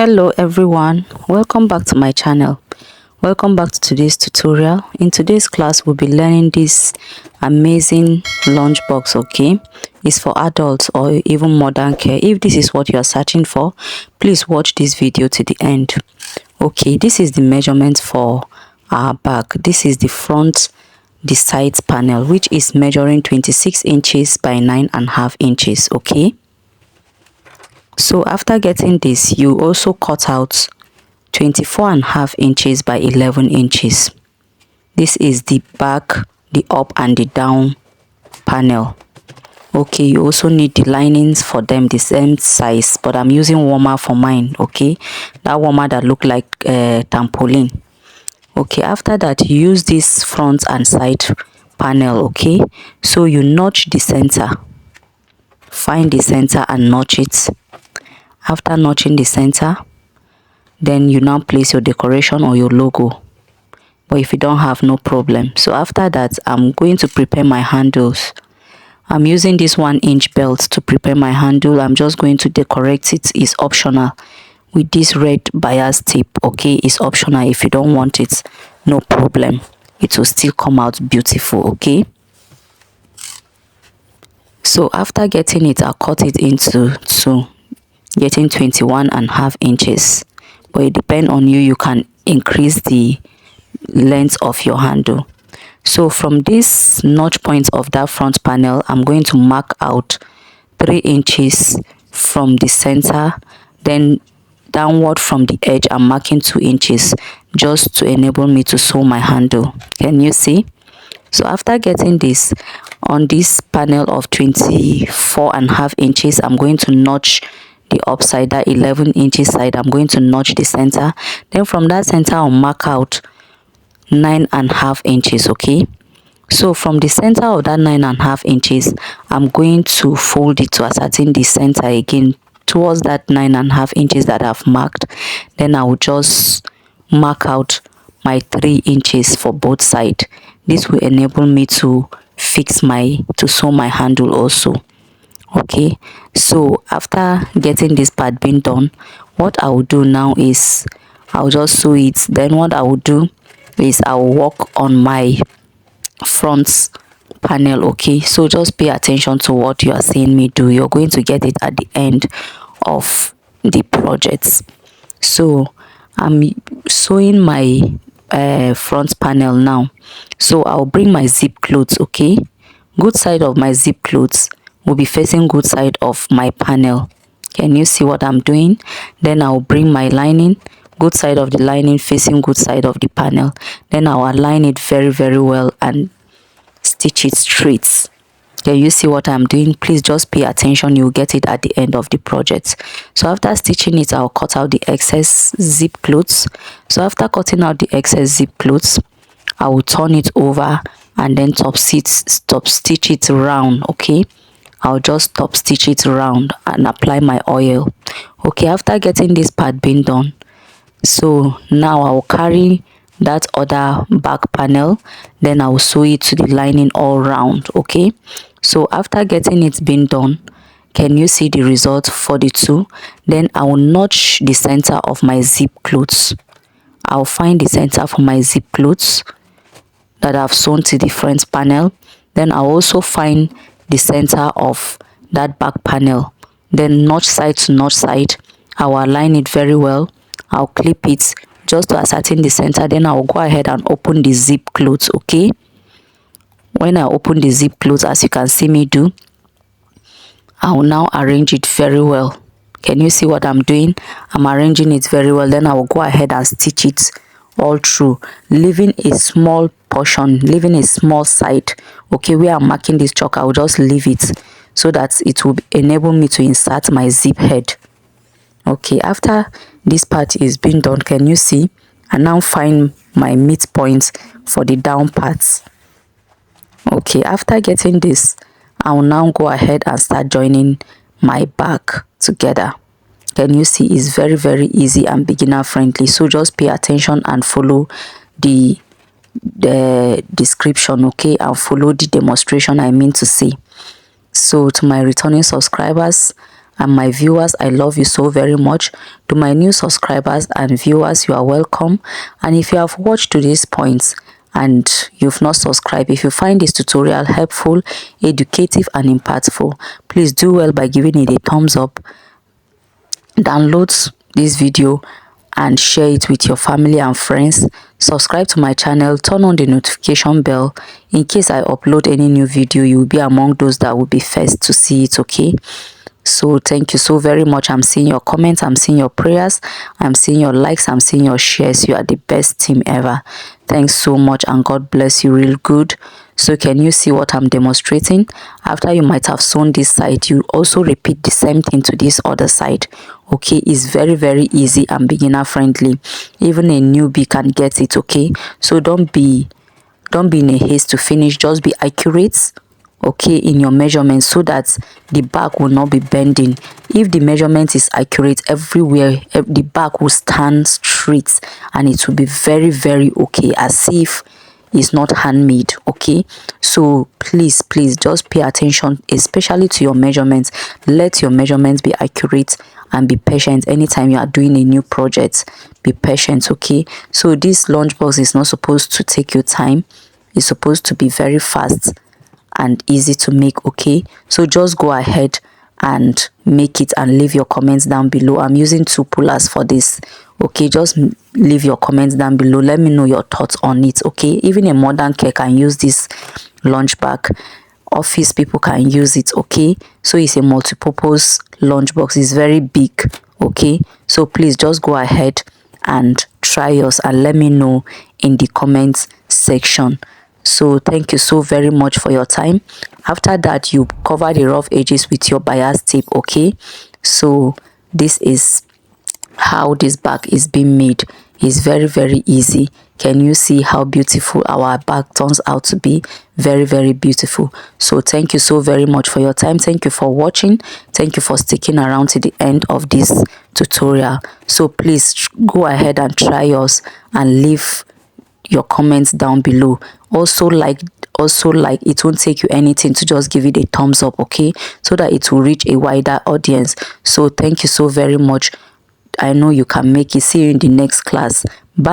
Hello everyone, welcome back to my channel. Welcome back to today's tutorial. In today's class we'll be learning this amazing lunchbox. Okay, it's for adults or even modern care. If this is what you are searching for, please watch this video to the end. Okay, this is the measurement for our bag. This is the front, the sides panel, which is measuring 26 inches by 9.5 inches. Okay, so after getting this, you also cut out 24.5 inches by 11 inches. This is the back, the up and the down panel. Okay, you also need the linings for them the same size, but I'm using warmer for mine. Okay, that warmer that look like trampoline. Okay, after that you use this front and side panel. Okay, so you notch the center, find the center and notch it. After notching the center, then you now place your decoration or your logo, but if you don't have, no problem. So after that, I'm going to prepare my handles. I'm using this 1-inch belt to prepare my handle. I'm just going to decorate it. It's optional with this red bias tape. Okay, it's optional. If you don't want it, no problem, it will still come out beautiful. Okay, so after getting it, I'll cut it into two, getting 21.5 inches, but it depends on you. You can increase the length of your handle. So from this notch point of that front panel, I'm going to mark out 3 inches from the center, then downward from the edge I'm marking 2 inches, just to enable me to sew my handle. Can you see? So after getting this, on this panel of 24.5 inches, I'm going to notch the upside, that 11 inches side. I'm going to notch the center, then from that center I'll mark out 9.5 inches. Okay, so from the center of that 9.5 inches, I'm going to fold it to ascertain the center again towards that 9.5 inches that I've marked. Then I will just mark out my 3 inches for both sides. This will enable me to sew my handle also. Okay, so after getting this part being done, what I will do now is I'll just sew it. Then what I will do is I will work on my front panel. Okay, so just pay attention to what you are seeing me do. You're going to get it at the end of the project. So I'm sewing my front panel now. So I'll bring my zip clothes. Okay, good side of my zip clothes will be facing good side of my panel. Can you see what I'm doing? Then I'll bring my lining, good side of the lining facing good side of the panel. Then I'll align it very well and stitch it straight. Can you see what I'm doing? Please just pay attention. You'll get it at the end of the project. So after stitching it, I'll cut out the excess zip clothes. So after cutting out the excess zip clothes, I will turn it over and then top stitch it round. Okay, I'll just top stitch it round and apply my oil. Okay, after getting this part being done, so now I will carry that other back panel, then I will sew it to the lining all round. Okay, so after getting it being done, can you see the result for the two? Then I will notch the center of my zip clothes. I'll find the center for my zip clothes that I've sewn to the front panel. Then I'll also find the center of that back panel, then notch side to notch side. I will align it very well. I'll clip it just to ascertain the center. Then I will go ahead and open the zip clothes. Okay, when I open the zip clothes, as you can see me do, I will now arrange it very well. Can you see what I'm doing? I'm arranging it very well. Then I will go ahead and stitch it all through, leaving a small portion, leaving a small side. Okay, where I'm marking this chalk, I will just leave it so that it will enable me to insert my zip head. Okay, after this part is being done, can you see? I now find my midpoint for the down parts. Okay, after getting this, I will now go ahead and start joining my back together. Can you see? It's very easy and beginner friendly. So just pay attention and follow the description. Okay, and follow the demonstration, I mean to say. So to my returning subscribers, And my viewers, I love you so very much. To my new subscribers and viewers, you are welcome. And if you have watched to this point and you've not subscribed, if you find this tutorial helpful, educative and impactful, please do well by giving it a thumbs up. Download this video and share it with your family and friends. Subscribe to my channel, turn on the notification bell. In case I upload any new video, you will be among those that will be first to see it, okay? So thank you so very much. I'm seeing your comments, I'm seeing your prayers, I'm seeing your likes, I'm seeing your shares. You are the best team ever. Thanks so much, and God bless you real good. So can you see what I'm demonstrating? After you might have sewn this side, you also repeat the same thing to this other side. Okay, it's very easy and beginner friendly. Even a newbie can get it, okay? So don't be in a haste to finish. Just be accurate, okay, in your measurements, so that the back will not be bending. If the measurement is accurate everywhere, the back will stand straight and it will be very okay, as if it's not handmade, okay? So please just pay attention, especially to your measurements. Let your measurements be accurate and be patient anytime you are doing a new project. Be patient, okay? So this lunchbox is not supposed to take your time. It's supposed to be very fast and easy to make, okay? So just go ahead and make it and leave your comments down below. I'm using 2 pullers for this, okay? Just leave your comments down below. Let me know your thoughts on it, okay? Even a modern care can use this lunch bag. Office people can use it, okay? So it's a multi-purpose lunchbox. It's very big, okay? So please just go ahead and try yours and let me know in the comments section. So thank you so very much for your time. After that, you cover the rough edges with your bias tape, okay? So this is how this bag is being made. It's very easy. Can you see how beautiful our bag turns out to be? Very beautiful. So thank you so very much for your time. Thank you for watching. Thank you for sticking around to the end of this tutorial. So please go ahead and try yours and leave your comments down below. Also like, it won't take you anything to just give it a thumbs up, okay, so that it will reach a wider audience. So thank you so very much. I know you can make it. See you in the next class. Bye.